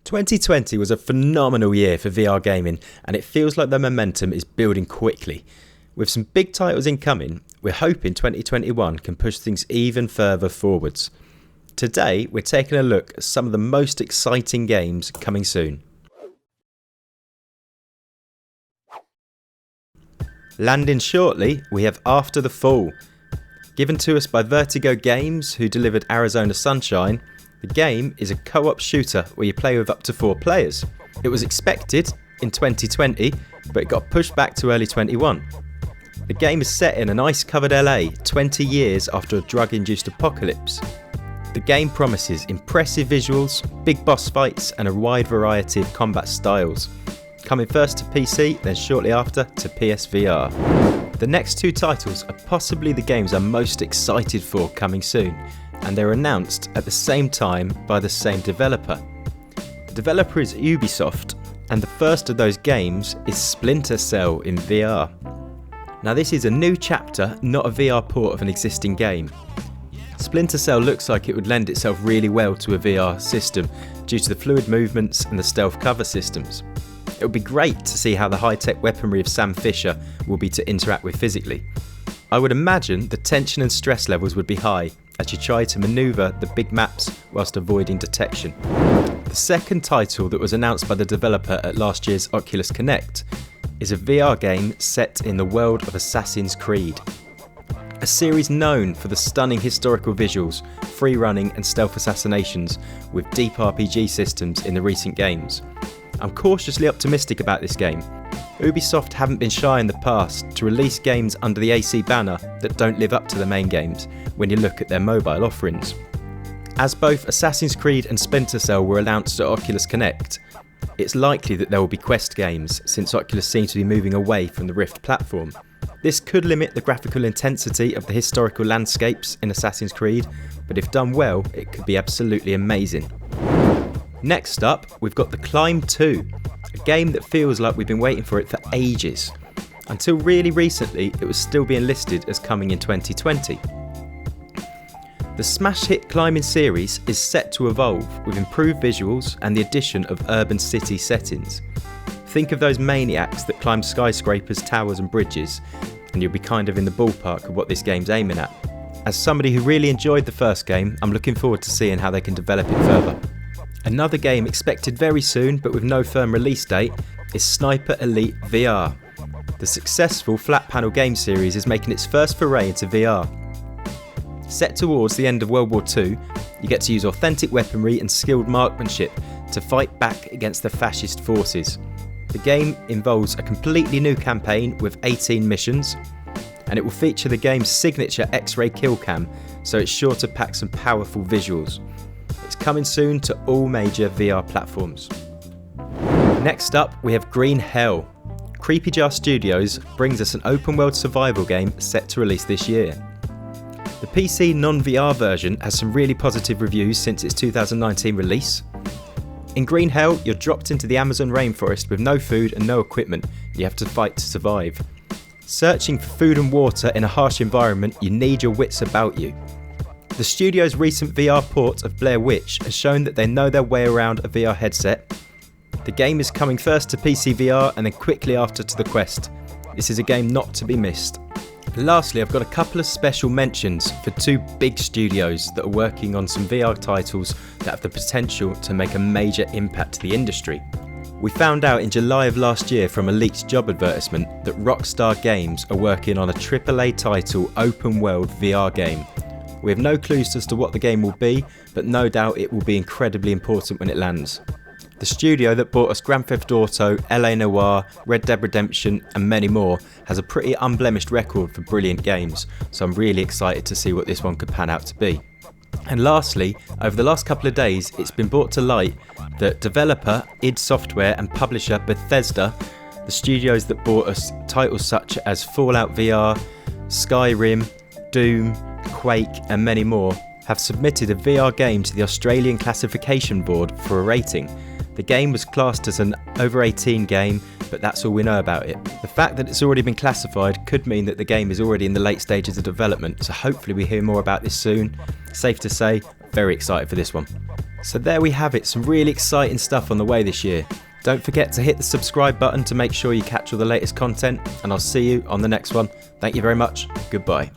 2020 was a phenomenal year for VR gaming, and it feels like the momentum is building quickly. With some big titles incoming, we're hoping 2021 can push things even further forwards. Today, we're taking a look at some of the most exciting games coming soon. Landing shortly, we have After the Fall. Given to us by Vertigo Games, who delivered Arizona Sunshine, the game is a co-op shooter where you play with up to 4 players. It was expected in 2020, but it got pushed back to early 21. The game is set in an ice-covered LA 20 years after a drug-induced apocalypse. The game promises impressive visuals, big boss fights, and a wide variety of combat styles. Coming first to PC, then shortly after to PSVR. The next 2 titles are possibly the games I'm most excited for coming soon, and they're announced at the same time by the same developer. The developer is Ubisoft, and the first of those games is Splinter Cell in VR. Now this is a new chapter, not a VR port of an existing game. Splinter Cell looks like it would lend itself really well to a VR system due to the fluid movements and the stealth cover systems. It would be great to see how the high-tech weaponry of Sam Fisher will be to interact with physically. I would imagine the tension and stress levels would be high as you try to manoeuvre the big maps whilst avoiding detection. The second title that was announced by the developer at last year's Oculus Connect is a VR game set in the world of Assassin's Creed. A series known for the stunning historical visuals, free running and stealth assassinations with deep RPG systems in the recent games. I'm cautiously optimistic about this game. Ubisoft haven't been shy in the past to release games under the AC banner that don't live up to the main games when you look at their mobile offerings. As both Assassin's Creed and Splinter Cell were announced at Oculus Connect, it's likely that there will be Quest games since Oculus seems to be moving away from the Rift platform. This could limit the graphical intensity of the historical landscapes in Assassin's Creed, but if done well, it could be absolutely amazing. Next up, we've got The Climb 2, a game that feels like we've been waiting for it for ages. Until really recently, it was still being listed as coming in 2020. The smash hit climbing series is set to evolve with improved visuals and the addition of urban city settings. Think of those maniacs that climb skyscrapers, towers and bridges, and you'll be kind of in the ballpark of what this game's aiming at. As somebody who really enjoyed the first game, I'm looking forward to seeing how they can develop it further. Another game expected very soon but with no firm release date is Sniper Elite VR. The successful flat panel game series is making its first foray into VR. Set towards the end of World War II, you get to use authentic weaponry and skilled marksmanship to fight back against the fascist forces. The game involves a completely new campaign with 18 missions, and it will feature the game's signature X-ray kill cam, so it's sure to pack some powerful visuals. It's coming soon to all major VR platforms. Next up, we have Green Hell. Creepy Jar Studios brings us an open world survival game set to release this year. The PC non-VR version has some really positive reviews since its 2019 release. In Green Hell, you're dropped into the Amazon rainforest with no food and no equipment, and you have to fight to survive. Searching for food and water in a harsh environment, you need your wits about you. The studio's recent VR port of Blair Witch has shown that they know their way around a VR headset. The game is coming first to PCVR and then quickly after to the Quest. This is a game not to be missed. Lastly, I've got a couple of special mentions for 2 big studios that are working on some VR titles that have the potential to make a major impact to the industry. We found out in July of last year from a leaked job advertisement that Rockstar Games are working on a AAA title open world VR game. We have no clues as to what the game will be, but no doubt it will be incredibly important when it lands. The studio that brought us Grand Theft Auto, LA Noire, Red Dead Redemption and many more has a pretty unblemished record for brilliant games, so I'm really excited to see what this one could pan out to be. And lastly, over the last couple of days it's been brought to light that developer id Software and publisher Bethesda, the studios that brought us titles such as Fallout VR, Skyrim, Doom, Quake and many more, have submitted a VR game to the Australian Classification Board for a rating. The game was classed as an over 18 game, but that's all we know about it. The fact that it's already been classified could mean that the game is already in the late stages of development, so hopefully we hear more about this soon. Safe to say, very excited for this one. So there we have it, some really exciting stuff on the way this year. Don't forget to hit the subscribe button to make sure you catch all the latest content, and I'll see you on the next one. Thank you very much. Goodbye.